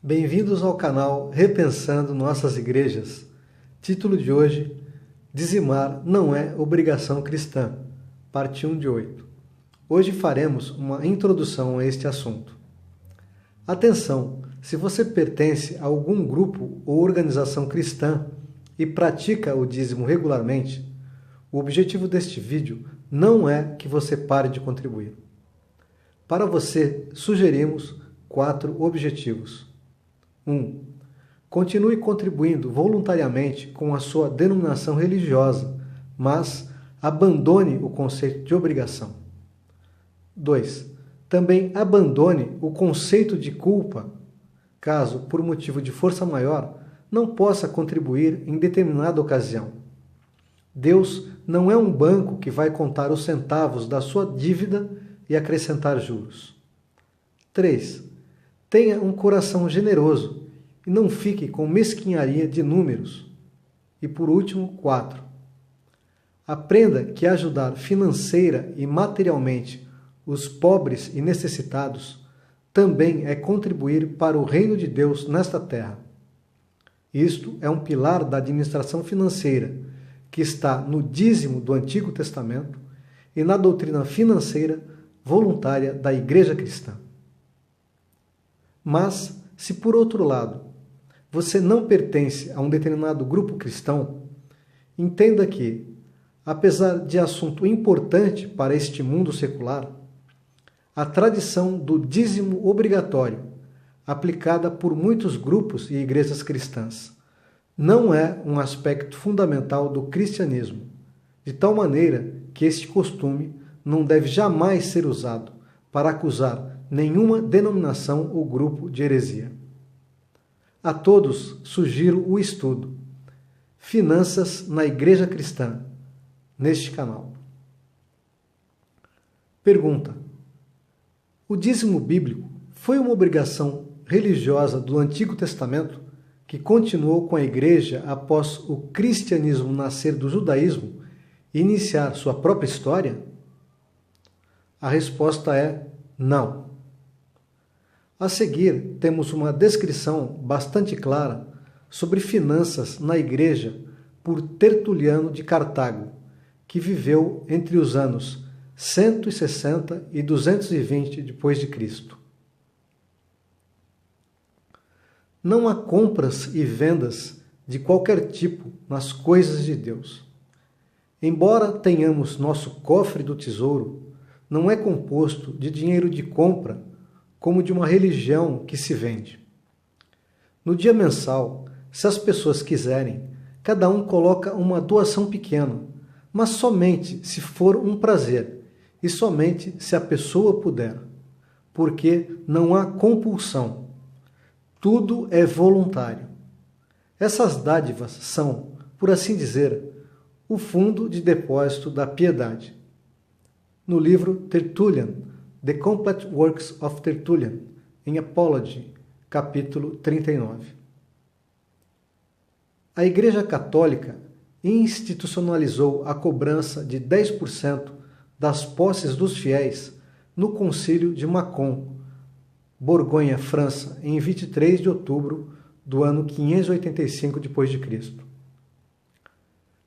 Bem-vindos ao canal Repensando Nossas Igrejas. Título de hoje: Dizimar não é obrigação cristã, parte 1 de 8. Hoje faremos uma introdução a este assunto. Atenção, se você pertence a algum grupo ou organização cristã e pratica o dízimo regularmente, o objetivo deste vídeo não é que você pare de contribuir. Para você, sugerimos 4 objetivos. 1. Continue contribuindo voluntariamente com a sua denominação religiosa, mas abandone o conceito de obrigação. 2. Também abandone o conceito de culpa, caso, por motivo de força maior, não possa contribuir em determinada ocasião. Deus não é um banco que vai contar os centavos da sua dívida e acrescentar juros. 3. Tenha um coração generoso e não fique com mesquinharia de números. E por último, 4. Aprenda que ajudar financeira e materialmente os pobres e necessitados também é contribuir para o reino de Deus nesta terra. Isto é um pilar da administração financeira que está no dízimo do Antigo Testamento e na doutrina financeira voluntária da Igreja Cristã. Mas, se por outro lado, você não pertence a um determinado grupo cristão, entenda que, apesar de assunto importante para este mundo secular, a tradição do dízimo obrigatório, aplicada por muitos grupos e igrejas cristãs, não é um aspecto fundamental do cristianismo, de tal maneira que este costume não deve jamais ser usado para acusar nenhuma denominação ou grupo de heresia. A todos sugiro o estudo Finanças na Igreja Cristã, neste canal. Pergunta: o dízimo bíblico foi uma obrigação religiosa do Antigo Testamento que continuou com a Igreja após o cristianismo nascer do judaísmo e iniciar sua própria história? A resposta é não. A seguir, temos uma descrição bastante clara sobre finanças na Igreja por Tertuliano de Cartago, que viveu entre os anos 160 e 220 d.C. Não há compras e vendas de qualquer tipo nas coisas de Deus. Embora tenhamos nosso cofre do tesouro, não é composto de dinheiro de compra como de uma religião que se vende. No dia mensal, se as pessoas quiserem, cada um coloca uma doação pequena, mas somente se for um prazer e somente se a pessoa puder, porque não há compulsão. Tudo é voluntário. Essas dádivas são, por assim dizer, o fundo de depósito da piedade. No livro Tertullian, The Complete Works of Tertullian, em Apology, capítulo 39. A Igreja Católica institucionalizou a cobrança de 10% das posses dos fiéis no Concílio de Macon, Borgonha, França, em 23 de outubro do ano 585 d.C.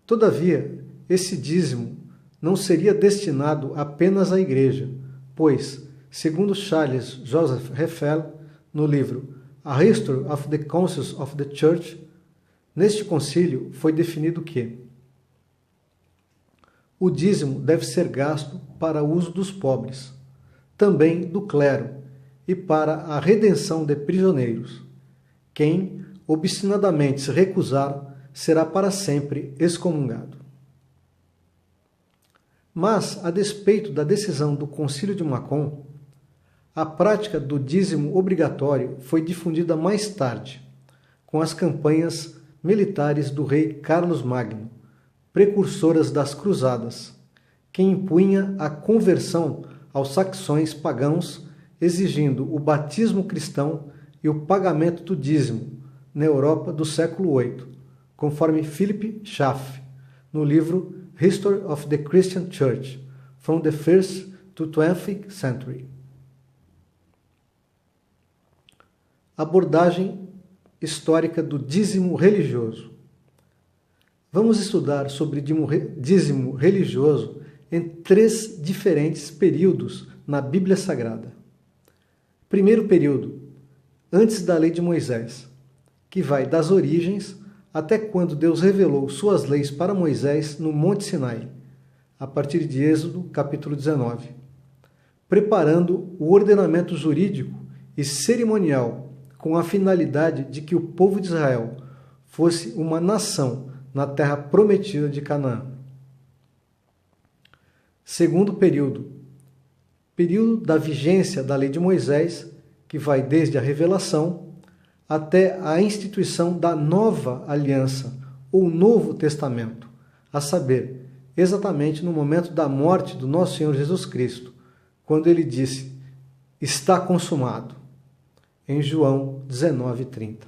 Todavia, esse dízimo não seria destinado apenas à Igreja, pois, segundo Charles Joseph Heffel, no livro A History of the Councils of the Church, neste concílio foi definido que o dízimo deve ser gasto para uso dos pobres, também do clero, e para a redenção de prisioneiros. Quem obstinadamente se recusar será para sempre excomungado. Mas, a despeito da decisão do Concílio de Macon, a prática do dízimo obrigatório foi difundida mais tarde, com as campanhas militares do rei Carlos Magno, precursoras das cruzadas, que impunha a conversão aos saxões pagãos, exigindo o batismo cristão e o pagamento do dízimo na Europa do século VIII, conforme Philip Schaff, no livro History of the Christian Church, from the 1st to 20th Century. Abordagem histórica do dízimo religioso. Vamos estudar sobre dízimo religioso em 3 diferentes períodos na Bíblia Sagrada. Primeiro período, antes da lei de Moisés, que vai das origens até quando Deus revelou suas leis para Moisés no Monte Sinai, a partir de Êxodo, capítulo 19, preparando o ordenamento jurídico e cerimonial com a finalidade de que o povo de Israel fosse uma nação na terra prometida de Canaã. Segundo período da vigência da lei de Moisés, que vai desde a revelação até a instituição da nova aliança, ou Novo Testamento, a saber, exatamente no momento da morte do nosso Senhor Jesus Cristo, quando ele disse, está consumado, em João 19:30.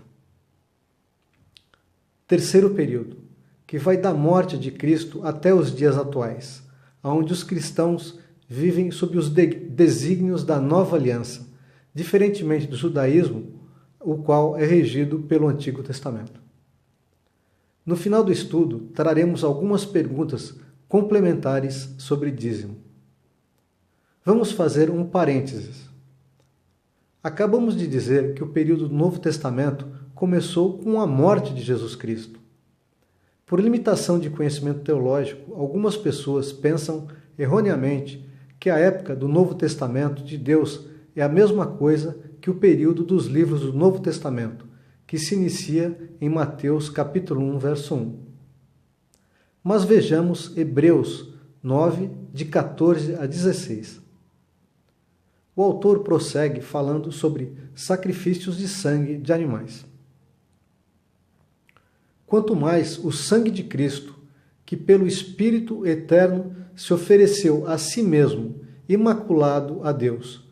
Terceiro período, que vai da morte de Cristo até os dias atuais, onde os cristãos vivem sob os desígnios da nova aliança, diferentemente do judaísmo, o qual é regido pelo Antigo Testamento. No final do estudo, traremos algumas perguntas complementares sobre dízimo. Vamos fazer um parênteses. Acabamos de dizer que o período do Novo Testamento começou com a morte de Jesus Cristo. Por limitação de conhecimento teológico, algumas pessoas pensam erroneamente que a época do Novo Testamento de Deus é a mesma coisa que o período dos livros do Novo Testamento, que se inicia em Mateus capítulo 1, verso 1. Mas vejamos Hebreus 9, de 14 a 16. O autor prossegue falando sobre sacrifícios de sangue de animais. Quanto mais o sangue de Cristo, que pelo Espírito eterno se ofereceu a si mesmo, imaculado a Deus,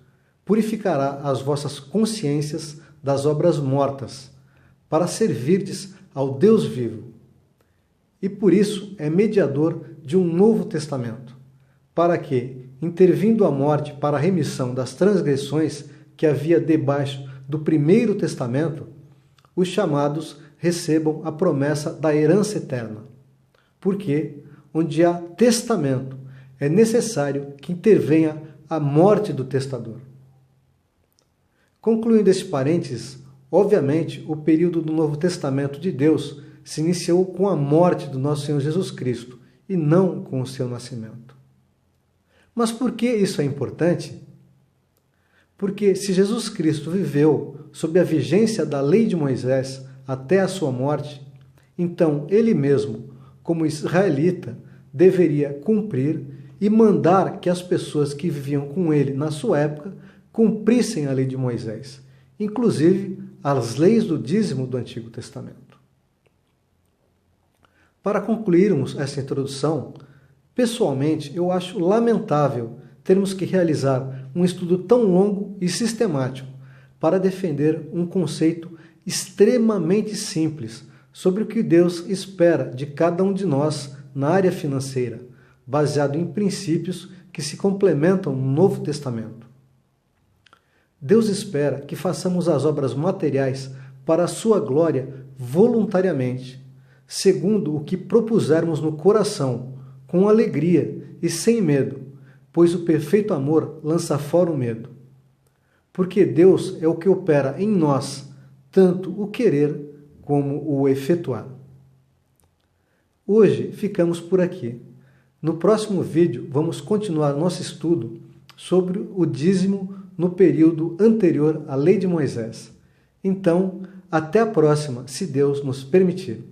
purificará as vossas consciências das obras mortas, para servirdes ao Deus vivo. E por isso é mediador de um novo testamento, para que, intervindo a morte para a remissão das transgressões que havia debaixo do primeiro testamento, os chamados recebam a promessa da herança eterna. Porque, onde há testamento, é necessário que intervenha a morte do testador. Concluindo esse parênteses, obviamente, o período do Novo Testamento de Deus se iniciou com a morte do nosso Senhor Jesus Cristo e não com o seu nascimento. Mas por que isso é importante? Porque se Jesus Cristo viveu sob a vigência da lei de Moisés até a sua morte, então ele mesmo, como israelita, deveria cumprir e mandar que as pessoas que viviam com ele na sua época cumprissem a lei de Moisés, inclusive as leis do dízimo do Antigo Testamento. Para concluirmos essa introdução, pessoalmente, eu acho lamentável termos que realizar um estudo tão longo e sistemático para defender um conceito extremamente simples sobre o que Deus espera de cada um de nós na área financeira, baseado em princípios que se complementam no Novo Testamento. Deus espera que façamos as obras materiais para a sua glória voluntariamente, segundo o que propusermos no coração, com alegria e sem medo, pois o perfeito amor lança fora o medo. Porque Deus é o que opera em nós, tanto o querer como o efetuar. Hoje ficamos por aqui. No próximo vídeo vamos continuar nosso estudo sobre o dízimo no período anterior à lei de Moisés. Então, até a próxima, se Deus nos permitir.